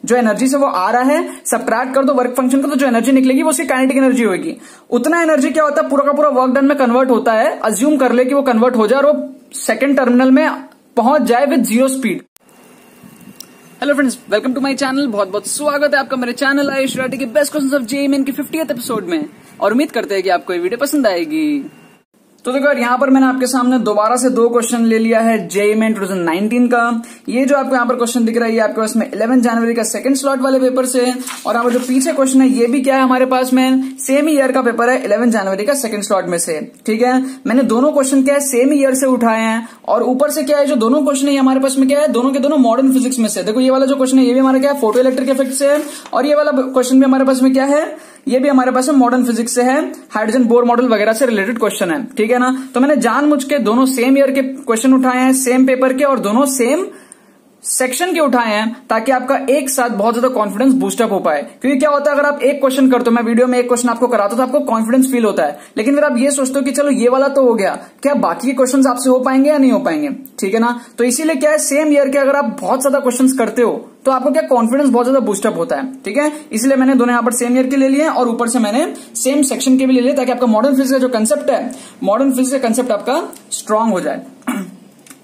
जो एनर्जी से वो आ रहा है, सबट्रैक्ट कर दो वर्क फंक्शन को, तो जो एनर्जी निकलेगी वो उसकी काइनेटिक एनर्जी होगी। उतना एनर्जी क्या होता है, पूरा का पूरा वर्क डन में कन्वर्ट होता है। अज्यूम कर ले कि वो कन्वर्ट हो जाए और वो सेकंड टर्मिनल में पहुंच जाए with 0 speed. Hello friends, welcome to my channel. बहुत बहुत स्वागत है आपका मेरे चैनल आयुष राठी के best questions of JEE main के 50th एपिसोड में, और उम्मीद करते हैं कि आपको ये वीडियो पसंद आएगी। तो देखो यार, यहाँ पर मैंने आपके सामने दोबारा से 2 क्वेश्चन ले लिया है जेईई मेन 2019 का। ये जो आपको यहाँ पर क्वेश्चन दिख रहा है, ये आपके पास में 11 जनवरी का सेकंड स्लॉट वाले पेपर से, और यहाँ पर जो पीछे क्वेश्चन है ये भी क्या है हमारे पास में, सेम ही ईयर का पेपर है, 11 जनवरी का सेकंड स्लॉट में से। ठीक है, मैंने दोनों क्वेश्चन क्या है, सेम ईयर से उठाए हैं, और ऊपर से क्या है, जो दोनों क्वेश्चन है हमारे पास में क्या है, दोनों के दोनों मॉडर्न फिजिक्स में से। देखो ये वाला जो क्वेश्चन है ये भी हमारा क्या है, फोटो इलेक्ट्रिक इफेक्ट से है, और ये वाला क्वेश्चन भी हमारे पास में क्या है, ये भी हमारे पास मॉडर्न फिजिक्स से है, हाइड्रोजन बोर मॉडल वगैरह से रिलेटेड क्वेश्चन है। ठीक है ना, तो मैंने जानबूझ के दोनों सेम ईयर के क्वेश्चन उठाए हैं, सेम पेपर के, और दोनों सेम सेक्शन के उठाए हैं, ताकि आपका एक साथ बहुत ज्यादा कॉन्फिडेंस बूस्टअप हो पाए। क्योंकि क्या होता है, अगर आप एक क्वेश्चन करते हो, मैं वीडियो में एक क्वेश्चन आपको कराता हूं तो आपको कॉन्फिडेंस फील होता है, लेकिन फिर आप ये सोचते हो कि चलो ये वाला तो हो गया, क्या बाकी के क्वेश्चंस आपसे हो पाएंगे या नहीं हो पाएंगे। ठीक है ना, तो इसीलिए क्या है, सेम ईयर के अगर आप बहुत ज्यादा क्वेश्चंस करते हो तो आपको क्या कॉन्फिडेंस बहुत ज्यादा बूस्टअप होता है। ठीक है, इसलिए मैंने दोनों यहाँ पर सेम ईयर के ले लिए, और ऊपर से मैंने सेम सेक्शन के भी ले लिए, ताकि आपका मॉडर्न फिजिक्स का जो कंसेप्ट है, मॉडर्न फिजिक्स का कंसेप्ट आपका स्ट्रांग हो जाए।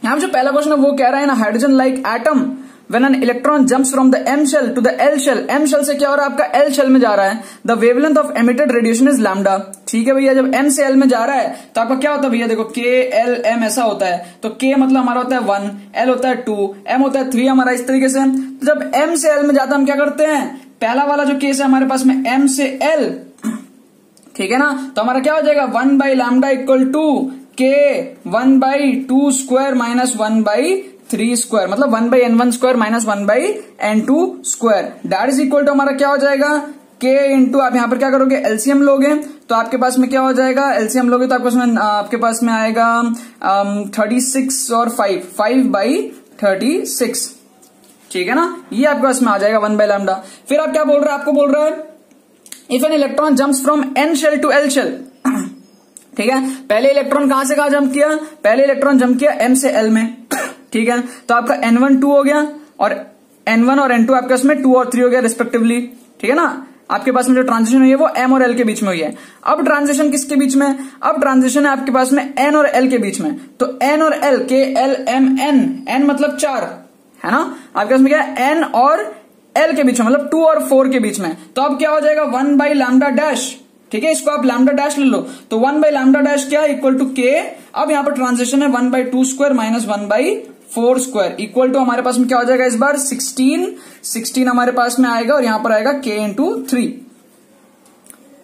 यहाँ जो पहला क्वेश्चन है वो कह रहा है ना, hydrogen like atom when an electron jumps from the M shell to the L shell, M shell से क्या हो रहा है, आपका L shell में जा रहा है, the wavelength of emitted radiation is lambda। ठीक है भैया, जब M से L में जा रहा है तो आपका क्या होता है भैया, देखो K L M ऐसा होता है, तो K मतलब हमारा होता है 1, L होता है 2, M होता है 3 हमारा, इस तरीके से। तो जब M से L में जाता है हम क्या करते हैं, पहला वाला जो केस है हमारे पास में M से L, ठीक है ना, तो हमारा क्या हो जाएगा, 1 by lambda equal to K 1 by 2 square minus 1 by 3 square, मतलब 1 by n1 square minus 1 by n2 square, that is equal to हमारा क्या हो जाएगा, k इंटू, आप यहां पर क्या करोगे, एलसीएम लोगे, तो आपके पास में क्या हो जाएगा, एलसीएम लोगे तो आपके पास में आएगा 36 और 5 by 36। ठीक है ना, ये आपके पास में आ जाएगा 1 by लैम्डा। फिर आप क्या बोल रहे हैं, आपको बोल रहा है if an electron jumps from n shell to l shell. ठीक है, पहले इलेक्ट्रॉन कहां से कहां जंप किया, पहले इलेक्ट्रॉन जंप किया m से l में। ठीक है, तो आपका n1 2 हो गया, और n1 और n2 आपके पास में 2 और 3 हो गया रिस्पेक्टिवली। ठीक है ना, आपके पास में जो ट्रांजिशन हुई है वो m और l के बीच में हुई है। अब ट्रांजिशन किसके बीच में, अब ट्रांजिशन है आपके पास में n और l के बीच में, तो n और l, k l m n, n मतलब 4 है ना, आपके पास में क्या है, n और l के बीच में, मतलब 2 और 4 के बीच में, तो अब क्या हो जाएगा, 1 by लैम्डा डैश। ठीक है, इसको आप लैम्डा डैश ले लो, तो 1 by लैम्डा डैश क्या है, इक्वल टू k। अब यहां पर ट्रांजिशन है 1 by 2 square minus 1 by 4 square, equal to हमारे पास में क्या हो जाएगा, इस बार 16 हमारे पास में आएगा, और यहां पर आएगा k इंटू 3।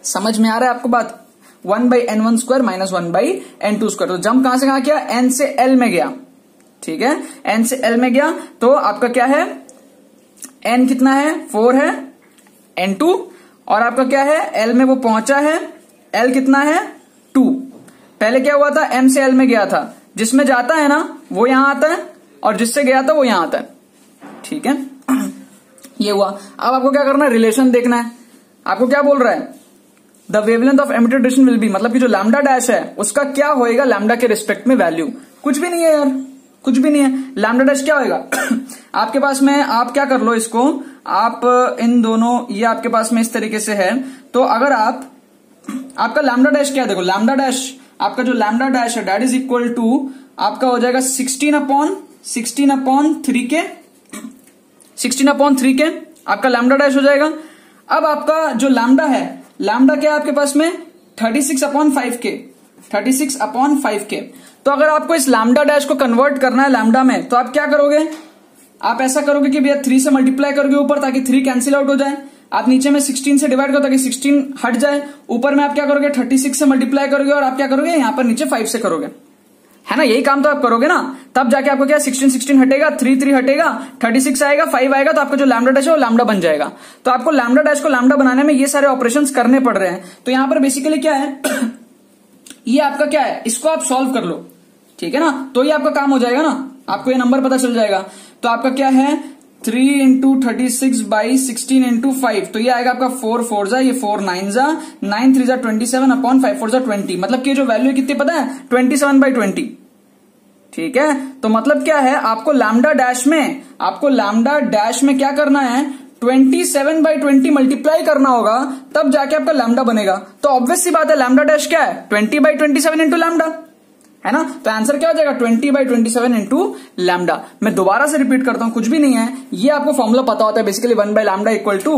समझ में आ रहा है आपको बात, 1 by n1 square minus 1 by n2 square. तो जंप कहां से कहां किया, n से l में गया। ठीक है, n से l में गया, तो आपका क्या है, n कितना है, 4 है, n2, और आपका क्या है, l में वो पहुंचा है, l कितना है, 2। पहले क्या हुआ था, m से l में गया था, जिसमें जाता है ना वो यहां आता है, और जिससे गया था वो यहां आता है। ठीक है, ये हुआ। अब आपको क्या करना है, रिलेशन देखना है। आपको क्या बोल रहा है, the wavelength of emitted radiation will be, मतलब कि जो लैम्डा डैश है उसका क्या होएगा लैम्डा के रिस्पेक्ट में वैल्यू, कुछ भी नहीं है यार, कुछ भी नहीं है। लैम्डा डैश क्या होएगा आपके पास में, आप क्या कर लो इसको, आप इन दोनों, ये आपके पास में इस तरीके से है, तो अगर आपका लैम्डा डैश क्या है, देखो लैम्डा डैश, आपका जो लैम्डा डैश है दैट इज इक्वल टू आपका हो जाएगा 16 अपॉन 3 के आपका लैम्डा डैश हो जाएगा। अब आपका जो लैम्डा है, लैम्डा क्या है आपके पास में, 36 अपॉन 5 के। तो अगर आपको इस लैम्डा डैश को कन्वर्ट करना है लैम्डा में, तो आप क्या करोगे, आप ऐसा करोगे कि भैया 3 से मल्टीप्लाई करोगे ऊपर, ताकि 3 कैंसिल आउट हो जाए। आप नीचे में 16 से डिवाइड करो ताकि 16 हट जाए, ऊपर में आप क्या करोगे, 36 से मल्टीप्लाई करोगे, और आप क्या करोगे, यहां पर नीचे 5 से करोगे, है ना, यही काम तो आप करोगे ना, तब जाके आपको क्या 16 हटेगा, 3 हटेगा, 36 आएगा, 5 आएगा, तो आपका जो लैम्डा डैश है वो लैम्डा बन जाएगा। तो आपको लैम्डा डैश को लैम्डा बनाने में ये सारे ऑपरेशंस करने पड़ रहे हैं। तो यहां पर बेसिकली क्या है ये आपका क्या है, इसको आप सॉल्व कर लो। ठीक है ना, तो ये आपका काम हो जाएगा ना, आपको ये नंबर पता चल जाएगा। तो आपका क्या है, 3 इंटू 36 बाई 16 इंटू 5, तो ये आएगा आपका 4 4 जा, ये 4 9 जा, 9 3 जा 27 अपॉन 5 4 जा 20, मतलब कि जो वैल्यू कितनी पता है, 27/20। ठीक है, तो मतलब क्या है, आपको लैम्डा डैश में क्या करना है, 27/20 मल्टीप्लाई करना होगा, तब जाके आपका लैम्डा बनेगा। तो ऑब्वियस सी बात है, लैम्डा डैश क्या है, 20/27 इंटू लैम्डा, है ना। तो आंसर क्या हो जाएगा, 20/27 इंटू लैम्डा। मैं दोबारा से रिपीट करता हूं, कुछ भी नहीं है, ये आपको फॉर्मूला पता होता है बेसिकली, 1/λ इक्वल टू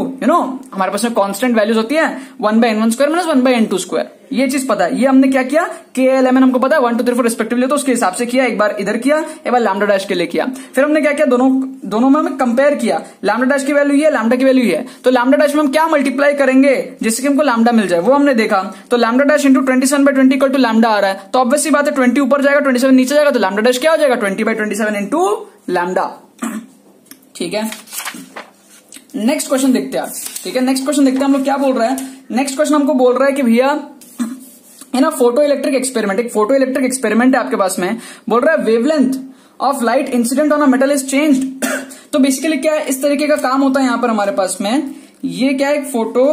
हमारे पास में कांस्टेंट वैल्यूज होती है 1/n1² माइनस 1/n2²। ये चीज पता है। ये हमने क्या किया, KLMN हमको पता है 1 2 3 4 रिस्पेक्टिवली, तो उसके हिसाब से किया। एक बार इधर किया, एक बार लैम्डा डैश के लिए किया। फिर हमने क्या किया, दोनों में हमें कंपेयर किया। लैम्डा डैश की वैल्यू ये, लैम्डा की वैल्यू ये, तो लैम्डा डैश में हम क्या मल्टीप्लाई करेंगे जिससे कि हमको लैम्डा मिल जाए, वो हमने देखा। तो lambda dash into 27/20 equal to lambda आ रहा है। तो ऑब्वियस सी बात है, 20 ऊपर जाएगा 27 नीचे जाएगा, तो लैम्डा डैश क्या हो जाएगा, 20/27 इंटू लैम्डा। ठीक है, नेक्स्ट क्वेश्चन देखते हैं। ठीक है, नेक्स्ट क्वेश्चन देखते हैं हम लोग क्या बोल रहे हैं। नेक्स्ट क्वेश्चन हमको बोल रहा है कि भैया है ना, फोटो इलेक्ट्रिक एक्सपेरिमेंट, एक फोटो इलेक्ट्रिक एक्सपेरिमेंट है आपके पास में, बोल रहा है wavelength of light incident on a metal is changed. तो बेसिकली क्या है, इस तरीके का काम होता है यहां पर हमारे पास में। ये क्या है, एक फोटो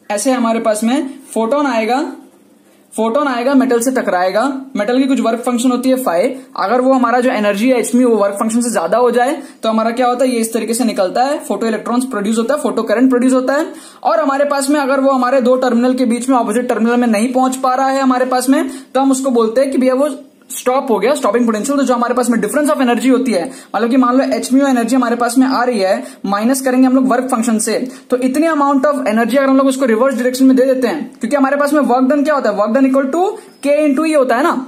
ऐसे हमारे पास में फोटोन आएगा मेटल से टकराएगा। मेटल की कुछ वर्क फंक्शन होती है फाई। अगर वो हमारा जो एनर्जी है एचमी वो वर्क फंक्शन से ज्यादा हो जाए तो हमारा क्या होता है, ये इस तरीके से निकलता है, फोटो इलेक्ट्रॉन्स प्रोड्यूस होता है, फोटो करंट प्रोड्यूस होता है। और हमारे पास में अगर वो हमारे दो टर्मिनल के बीच में ऑपोजिट टर्मिनल में नहीं पहुंच पा रहा है हमारे पास में, तो हम उसको बोलते हैं कि भैया वो स्टॉप हो गया, स्टॉपिंग पोटेंशियल। तो जो हमारे पास में डिफरेंस ऑफ एनर्जी होती है, मतलब कि मान लो एचम्यू एनर्जी हमारे पास में आ रही है, माइनस करेंगे हम लोग वर्क फंक्शन से, तो इतनी अमाउंट ऑफ एनर्जी अगर हम लोग उसको रिवर्स डायरेक्शन में दे देते हैं, क्योंकि हमारे पास में वर्क डन क्या होता है, work done equal to K into E होता है ना।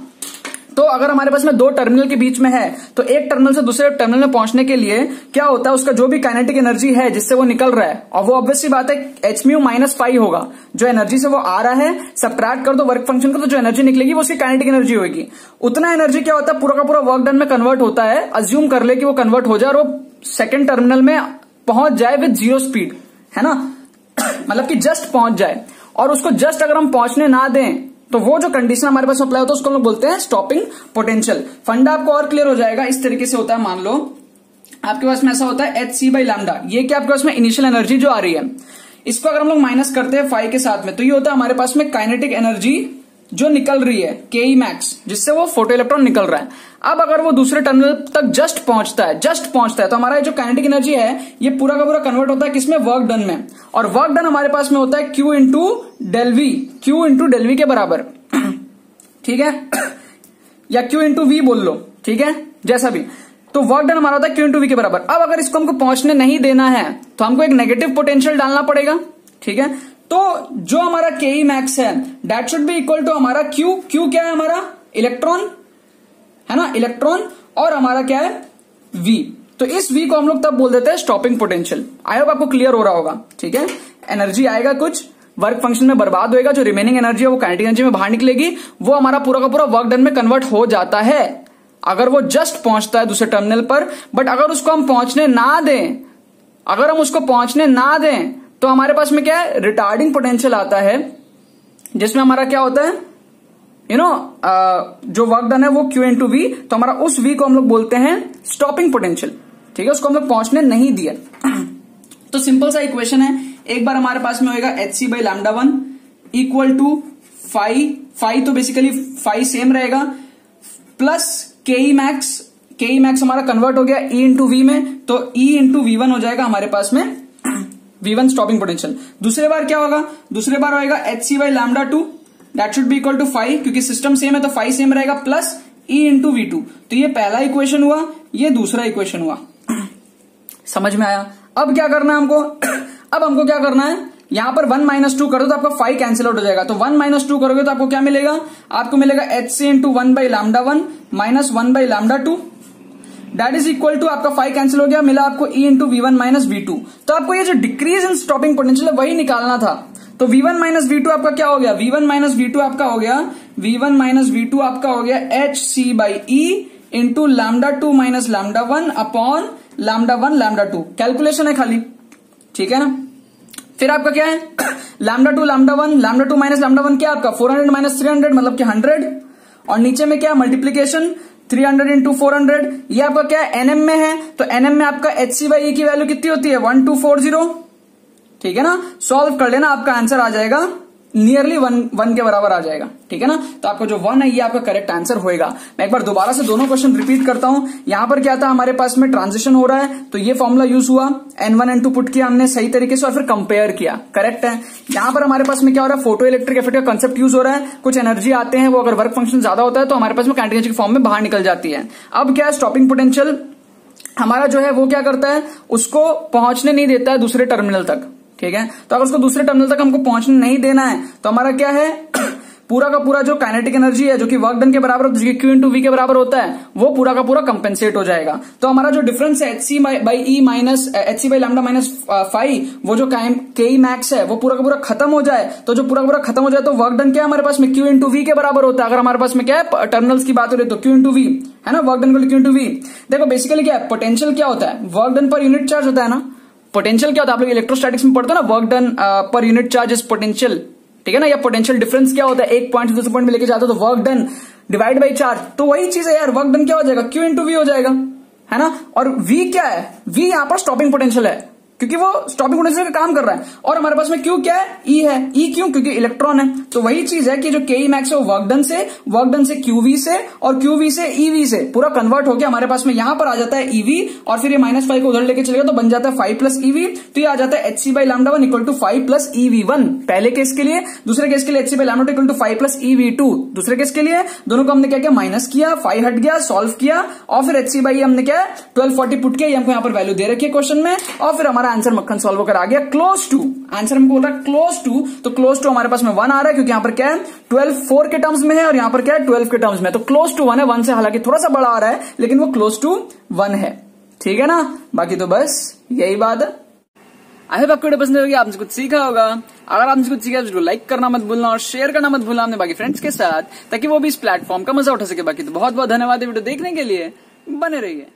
तो अगर हमारे पास में दो टर्मिनल के बीच में है, तो एक टर्मिनल से दूसरे टर्मिनल में पहुंचने के लिए क्या होता है, उसका जो भी काइनेटिक एनर्जी है जिससे वो निकल रहा है, और वो ऑब्वियस सी बात है एचम्यू माइनस फाई होगा, जो एनर्जी से वो आ रहा है, सबट्रैक्ट कर दो वर्क फंक्शन को, तो जो एनर्जी निकलेगी वो उसकी काइनेटिक एनर्जी होगी। उतना एनर्जी क्या होता है, पूरा का पूरा वर्क डन में कन्वर्ट होता है। अज्यूम कर ले कि वो कन्वर्ट हो जाए और वो सेकेंड टर्मिनल में पहुंच जाए विद 0 स्पीड, है ना मतलब कि जस्ट पहुंच जाए। और उसको जस्ट अगर हम पहुंचने ना दें, तो वो जो कंडीशन हमारे पास अप्लाई होता है उसको हम लोग बोलते हैं स्टॉपिंग पोटेंशियल। फंडा आपको और क्लियर हो जाएगा, इस तरीके से होता है। मान लो आपके पास में ऐसा होता है hc/λ, ये क्या आपके पास में इनिशियल एनर्जी जो आ रही है, इसको अगर हम लोग माइनस करते हैं फाई के साथ में, तो ये होता है हमारे पास में काइनेटिक एनर्जी जो निकल रही है Ke max, जिससे वो फोटो इलेक्ट्रॉन निकल रहा है। अब अगर वो दूसरे टर्मिनल तक जस्ट पहुंचता है, तो हमारा जो काइनेटिक एनर्जी है ये पूरा का पूरा कन्वर्ट होता है किसमें, वर्क डन में। और वर्क डन हमारे पास में होता है Q इंटू डेल वी के बराबर, ठीक है, या Q इंटू वी बोल लो, ठीक है, जैसा भी। तो वर्क डन हमारा होता है Q इंटू वी के बराबर। अब अगर इसको हमको पहुंचने नहीं देना है तो हमको एक नेगेटिव पोटेंशियल डालना पड़ेगा, ठीक है। तो जो हमारा Ke max है that should be equal to हमारा Q क्या है, हमारा इलेक्ट्रॉन है ना, इलेक्ट्रॉन, और हमारा क्या है V। तो इस V को हम लोग तब बोल देते हैं स्टॉपिंग पोटेंशियल। आई होप आपको क्लियर हो रहा होगा, ठीक है। एनर्जी आएगा कुछ, वर्क फंक्शन में बर्बाद होएगा, जो रिमेनिंग एनर्जी है वो काइनेटिक एनर्जी में बाहर निकलेगी, वो हमारा पूरा का पूरा वर्क डन में कन्वर्ट हो जाता है अगर वो जस्ट पहुंचता है दूसरे टर्मिनल पर। बट अगर उसको हम पहुंचने ना दें, तो हमारे पास में क्या है, रिटार्डिंग पोटेंशियल आता है, जिसमें हमारा क्या होता है, जो वर्क डन है वो Q इंटू वी, तो हमारा उस V को हम लोग बोलते हैं स्टॉपिंग पोटेंशियल, ठीक है। उसको हम लोग पहुंचने नहीं दिया। तो सिंपल सा इक्वेशन है, एक बार हमारे पास में होगा hc/λ1 इक्वल टू फाई, तो बेसिकली फाई सेम रहेगा, प्लस Ke max हमारा कन्वर्ट हो गया E इंटू वी में, तो E इंटू V1 हो जाएगा हमारे पास में V1 स्टॉपिंग पोटेंशियल। दूसरे बार क्या होगा, दूसरे बार होगा hc/λ2 that should be equal to phi, क्योंकि सिस्टम सेम है तो फाई सेम रहेगा, प्लस E इंटू V2। तो ये पहला इक्वेशन हुआ, ये दूसरा इक्वेशन हुआ। समझ में आया। अब क्या करना है हमको, अब हमको क्या करना है, यहां पर 1 - 2 कर दो तो आपका फाई कैंसिल आउट हो जाएगा। तो 1 - 2 करोगे तो आपको क्या मिलेगा, आपको मिलेगा hc into 1/λ1 minus 1/λ2 that is equal to, आपका फाई कैंसिल हो गया, मिला आपको E into V1 minus V2। तो आपको ये जो डिक्रीज इन स्टॉपिंग पोटेंशियल है वही निकालना था। तो V1 माइनस V2 आपका क्या हो गया, V1 माइनस V2 आपका हो गया hc/E into λ2 minus λ1 upon λ1 calculation है खाली, ठीक है ना। फिर आपका क्या है, λ2 माइनस λ1 क्या आपका 400 माइनस 300 मतलब कि 100, और नीचे में क्या मल्टीप्लीकेशन 300 इंटू 400, ये आपका क्या है NM में है, तो NM में आपका hc/E की वैल्यू कितनी होती है 1240, ठीक है ना। सॉल्व कर लेना, आपका आंसर आ जाएगा नियरली वन के बराबर आ जाएगा। ठीक है ना, तो आपका जो 1 है ये आपका करेक्ट आंसर होएगा। मैं एक बार दोबारा से दोनों क्वेश्चन रिपीट करता हूं। यहां पर क्या था, हमारे पास में ट्रांजिशन हो रहा है तो ये फॉर्मूला यूज हुआ, N1 N2 पुट किया हमने सही तरीके से और फिर कंपेयर किया, करेक्ट है। यहां पर हमारे पास में क्या हो रहा है, फोटो इलेक्ट्रिक इफेक्ट का कंसेप्ट यूज हो रहा है। कुछ एनर्जी आते हैं, वो अगर वर्क फंक्शन ज्यादा होता है तो हमारे पास में काइनेटिक एनर्जी के फॉर्म में बाहर निकल जाती है। अब क्या है, स्टॉपिंग पोटेंशियल हमारा जो है वो क्या करता है, उसको पहुंचने नहीं देता है दूसरे टर्मिनल तक। ठीक है, तो अगर उसको दूसरे टर्मिनल तक हमको पहुंचने नहीं देना है तो हमारा क्या है, पूरा का पूरा जो काइनेटिक एनर्जी है जो कि वर्क डन के बराबर होता है, Q इंटू वी के बराबर होता है, वो पूरा का पूरा कंपेंसेट हो जाएगा। तो हमारा जो डिफरेंस है HC by E minus HC by lambda minus 5, वो जो के मैक्स है वो पूरा का पूरा खत्म हो जाए। तो जो पूरा का पूरा खत्म हो जाए तो वर्क डन क्या है हमारे पास में, Q इंटू वी के बराबर होता है। अगर हमारे पास में क्या है, टर्मिनल्स की बात हो रही है तो Q इंटू वी है ना, वर्क डन को Q इंटू वी। देखो बेसिकली क्या है, पोटेंशियल क्या होता है, work done per unit charge होता है ना। पोटेंशियल क्या होता है, आप लोग इलेक्ट्रोस्टैटिक्स में पढ़ते हो ना, work done per unit charge is potential. ठीक है ना, या पोटेंशियल डिफरेंस क्या होता है, एक पॉइंट से दूसरे पॉइंट में लेके जाते हो तो work done divide by charge. तो वही चीज है यार, वर्क डन क्या हो जाएगा, Q इंटू वी हो जाएगा, है ना। और V क्या है, V यहां पर स्टॉपिंग पोटेंशियल है क्योंकि वो स्टॉपिंग पोटेंशियल का काम कर रहा है। और हमारे पास में Q क्या है, E है। E क्यों, क्योंकि इलेक्ट्रॉन है। तो वही चीज है कि जो के मैक्स है वो वर्क डन से QV से और QV से EV से पूरा कन्वर्ट हो गया हमारे पास में यहां पर आ जाता है EV, और फिर ये -5 को उधर लेके चलेगा तो बन जाता है 5 प्लस EV। तो ये आ जाता है HC by lambda 1 equal to 5 plus EV1 पहले केस के लिए। दूसरे केस के लिए HC by lambda equal to 5 plus EV2 दूसरे केस के लिए। दोनों को हमने क्या किया, माइनस किया, 5 हट गया, सॉल्व किया और फिर HC बाई हमने क्या 1240 पुट किया, हमको यहाँ पर वैल्यू दे रखी है क्वेश्चन में, और फिर हमारा आंसर मक्खन सॉल्व आ गया क्लोज टू। आंसर हमको बोल रहा है क्लोज टू, तो क्लोज टू हमारे पास में 1 आ रहा है क्योंकि यहां पर क्या है 12 4 के टर्म्स में है और यहां पर क्या है 12 के टर्म्स में, तो क्लोज टू 1 है। 1 से हालांकि थोड़ा सा बड़ा आ रहा है लेकिन वो क्लोज टू 1 है। ठीक है ना, बाकी तो बस यही बात है। आई होप आपको वीडियो पसंद होगी, आपने कुछ सीखा होगा। अगर आपने कुछ सीखा तो लाइक करना मत भूलना और शेयर करना मत भूलना अपने बाकी फ्रेंड्स के साथ, ताकि वो भी इस प्लेटफॉर्म का मजा उठा सके। बाकी तो बहुत बहुत धन्यवाद वीडियो देखने के लिए, बने रहिए।